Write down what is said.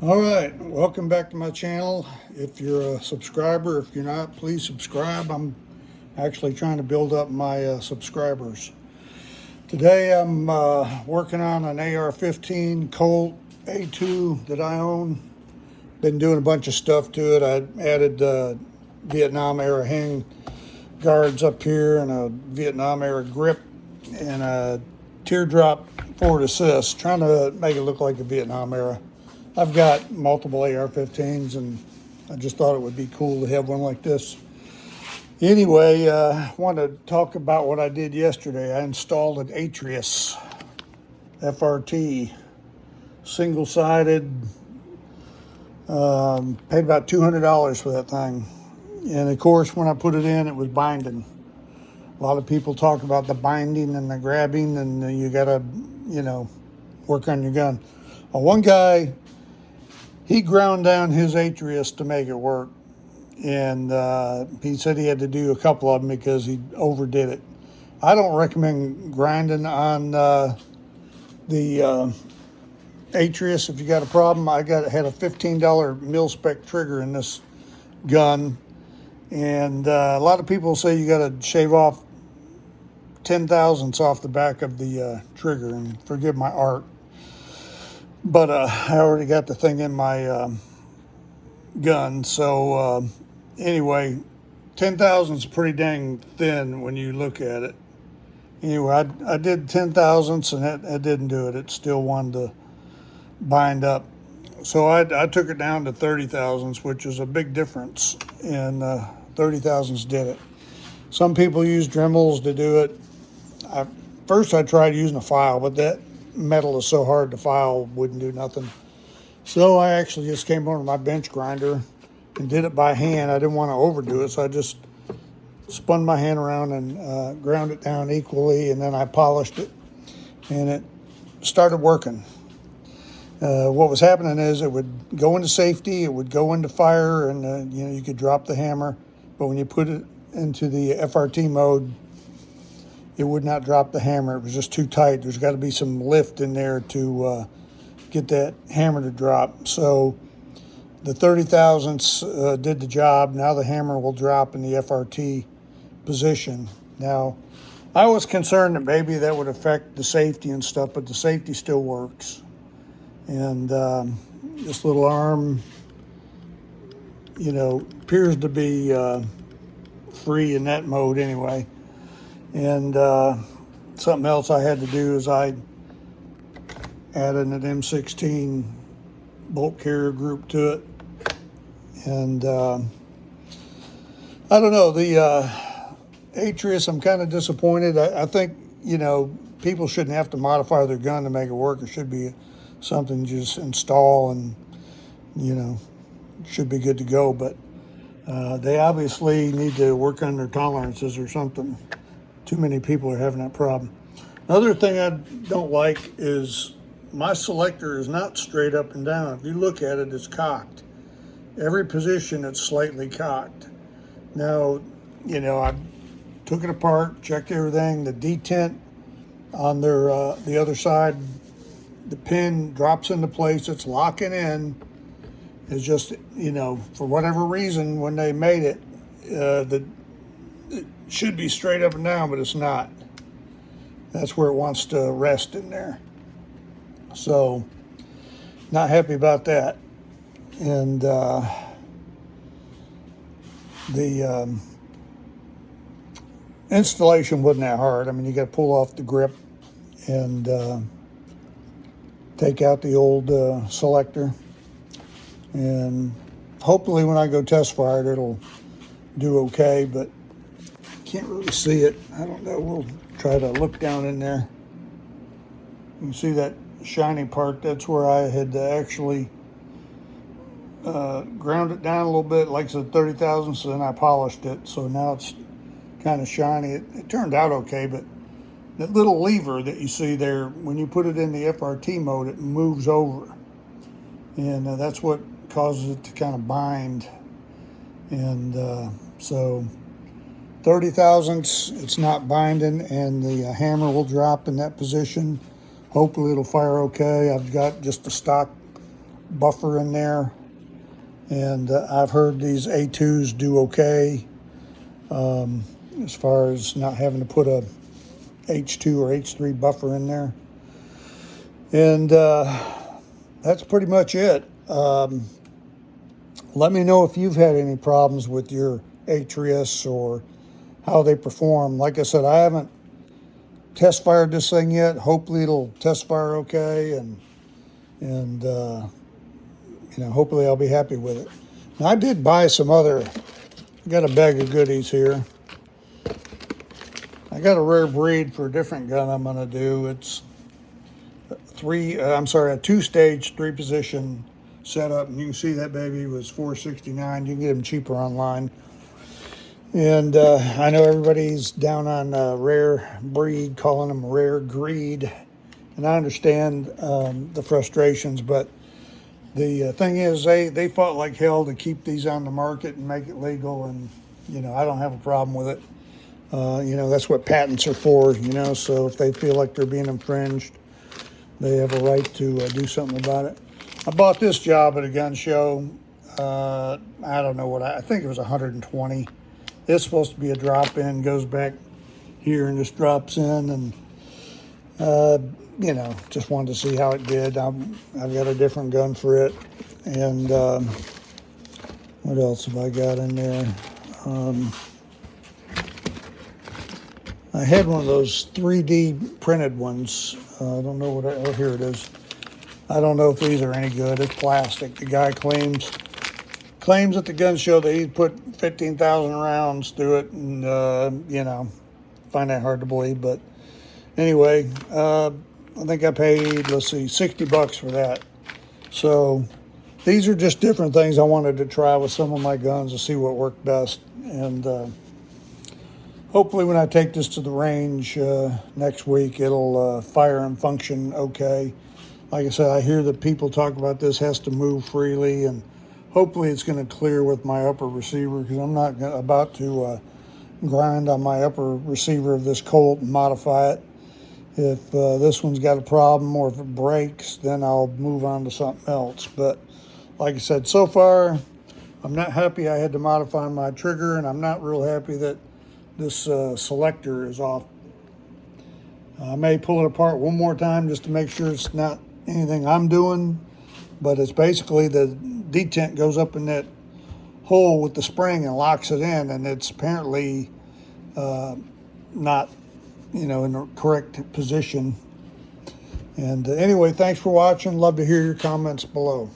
All right, welcome back to my channel. If you're a subscriber, if you're not, please subscribe. I'm actually trying to build up my subscribers. Today I'm working on an AR15 Colt A2 that I own. Been doing a bunch of stuff to it. I added Vietnam era hang guards up here and a Vietnam era grip and a teardrop forward assist, trying to make it look like a Vietnam era. I've got multiple AR-15s, and I just thought it would be cool to have one like this. Anyway, I want to talk about what I did yesterday. I installed an Atrius FRT, single-sided, paid about $200 for that thing. And of course, when I put it in, it was binding. A lot of people talk about the binding and the grabbing, and you gotta, work on your gun. Well, one guy, he ground down his Atrius to make it work. And he said he had to do a couple of them because he overdid it. I don't recommend grinding on the Atrius if you got a problem. I had a $15 mil-spec trigger in this gun. And a lot of people say you got to shave off 10 thousandths off the back of the trigger, and forgive my art. But I already got the thing in my gun. So anyway, 10 thousandths is pretty dang thin when you look at it. Anyway, I did 10 thousandths and that didn't do it. It still wanted to bind up. So I took it down to 30 thousandths, which is a big difference, and 30 thousandths did it. Some people use Dremels to do it. First I tried using a file, but that metal is so hard to file, wouldn't do nothing. So I actually just came over to my bench grinder and did it by hand. I didn't want to overdo it, so I just spun my hand around and ground it down equally, and then I polished it, and it started working. What was happening is it would go into safety, it would go into fire, and you could drop the hammer, but when you put it into the FRT mode, it would not drop the hammer. It was just too tight. There's got to be some lift in there to get that hammer to drop. So the 30 thousandths did the job. Now the hammer will drop in the FRT position. Now, I was concerned that maybe that would affect the safety and stuff, but the safety still works. And this little arm, appears to be free in that mode anyway. And something else I had to do is I added an M16 bolt carrier group to it. And I don't know, the Atrius, I'm kind of disappointed. I think, people shouldn't have to modify their gun to make it work. It should be something you just install and, should be good to go. But they obviously need to work on their tolerances or something. Too many people are having that problem. Another thing I don't like is my selector is not straight up and down. If you look at it, it's cocked. Every position it's slightly cocked. Now, I took it apart, checked everything. The detent on the other side, the pin drops into place. It's locking in. It's just, for whatever reason, when they made it, it should be straight up and down, but it's not. That's where it wants to rest in there. So, not happy about that. And the installation wasn't that hard. I mean, you got to pull off the grip and take out the old selector. And hopefully when I go test fire it, it'll do okay, but can't really see it. I don't know. We'll try to look down in there. You can see that shiny part. That's where I had actually ground it down a little bit, like I said, 30 thousandths, so then I polished it. So now it's kind of shiny. It turned out okay, but that little lever that you see there, when you put it in the FRT mode, it moves over. And that's what causes it to kind of bind. And so 30 thousandths, it's not binding, and the hammer will drop in that position. Hopefully it'll fire okay. I've got just a stock buffer in there. And I've heard these A2s do okay as far as not having to put a H2 or H3 buffer in there. And that's pretty much it. Let me know if you've had any problems with your Atrius or how they perform. Like I said, I haven't test fired this thing yet. Hopefully it'll test fire okay, and hopefully I'll be happy with it. Now, I did buy some other, I got a bag of goodies here. I got a rare breed for a different gun I'm gonna do. It's a 2-stage, 3-position setup, and you can see that baby was $469. You can get them cheaper online. And I know everybody's down on rare breed, calling them rare greed, and I understand the frustrations, but the thing is, they fought like hell to keep these on the market and make it legal, and I don't have a problem with it. That's what patents are for, so if they feel like they're being infringed, they have a right to do something about it. I bought this job at a gun show. I don't know I think it was 120. It's supposed to be a drop-in, goes back here and just drops in, and just wanted to see how it did. I've got a different gun for it, and what else have I got in there? I had one of those 3D printed ones. I don't know oh, here it is. I don't know if these are any good. It's plastic. The guy claims at the gun show that he put 15,000 rounds through it, and find that hard to believe. But anyway, I think I paid, let's see, $60 for that. So these are just different things I wanted to try with some of my guns to see what worked best. And hopefully when I take this to the range next week, it'll fire and function okay. Like I said, I hear that people talk about this has to move freely, and hopefully it's going to clear with my upper receiver, because I'm not about to grind on my upper receiver of this Colt and modify it. If this one's got a problem, or if it breaks, then I'll move on to something else. But like I said, so far, I'm not happy I had to modify my trigger, and I'm not real happy that this selector is off. I may pull it apart one more time just to make sure it's not anything I'm doing, but it's basically the detent goes up in that hole with the spring and locks it in, and it's apparently not in the correct position. And anyway, thanks for watching. Love to hear your comments below.